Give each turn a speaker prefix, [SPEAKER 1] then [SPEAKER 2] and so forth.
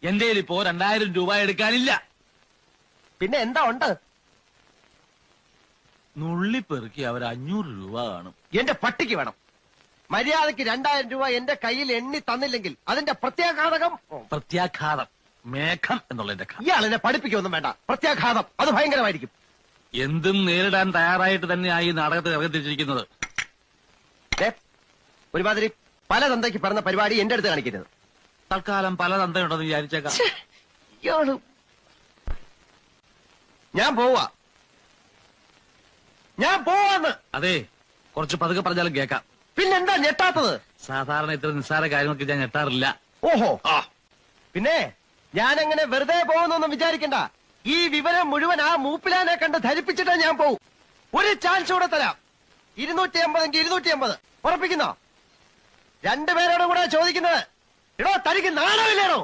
[SPEAKER 1] എന്റെ ഇപ്പോ 2000 രൂപ എടുക്കാനില്ല.
[SPEAKER 2] പിന്നെ എന്താ ഉണ്ട്?
[SPEAKER 1] നുള്ളിപ്പെറുക്കി അവർ 500 രൂപ കാണും.
[SPEAKER 2] എന്റെ പട്ടിക്ക് വേണം. മര്യാദക്ക് 2000 രൂപ എന്റെ കയ്യിൽ എണ്ണി തന്നില്ലെങ്കിൽ അതിന്റെ പ്രത്യാഘാതകം.
[SPEAKER 1] പ്രത്യാഘാതം മേഘം എന്നുള്ളതിന്റെ
[SPEAKER 2] ഇയാൾ എന്നെ പഠിപ്പിക്കൊന്നും വേണ്ട. പ്രത്യാഘാതം അത് ഭയങ്കരമായിരിക്കും.
[SPEAKER 1] എന്തും നേരിടാൻ തയ്യാറായിട്ട് തന്നെയായി നാടകത്തിൽ ഇറങ്ങിത്തിരിച്ചിരിക്കുന്നത്.
[SPEAKER 2] ഒരുമാതിരി പല തന്തയ്ക്ക് പറഞ്ഞ പരിപാടി എന്റെ അടുത്ത് കാണിക്കരുത്.
[SPEAKER 1] തൽക്കാലം പല തന്തയുണ്ടെന്ന് വിചാരിച്ചേക്കാം.
[SPEAKER 2] ഞാൻ പോവാന്ന്.
[SPEAKER 1] അതെ, കുറച്ച് പതുക്കെ പറഞ്ഞാലും കേൾക്കാം.
[SPEAKER 2] പിന്നെന്താ ഞെട്ടാത്തത്?
[SPEAKER 1] സാധാരണ ഇത്ര നിസ്സാര കാര്യങ്ങൾക്ക് ഞാൻ ഞെട്ടാറില്ല.
[SPEAKER 2] ഓഹോ, പിന്നെ ഞാനങ്ങനെ വെറുതെ പോകുന്നൊന്നും വിചാരിക്കണ്ട. ഈ വിവരം മുഴുവൻ ആ മൂപ്പിലാനെ കണ്ട് ധരിപ്പിച്ചിട്ടേ ഞാൻ പോവും. ഒരു ചാൻസ് കൂടെ തരാം. 250 250 ഉറപ്പിക്കുന്നോ? രണ്ടുപേരോടും കൂടെ ചോദിക്കുന്നത്. എടോ, തനിക്ക് നാണമില്ലേണോ?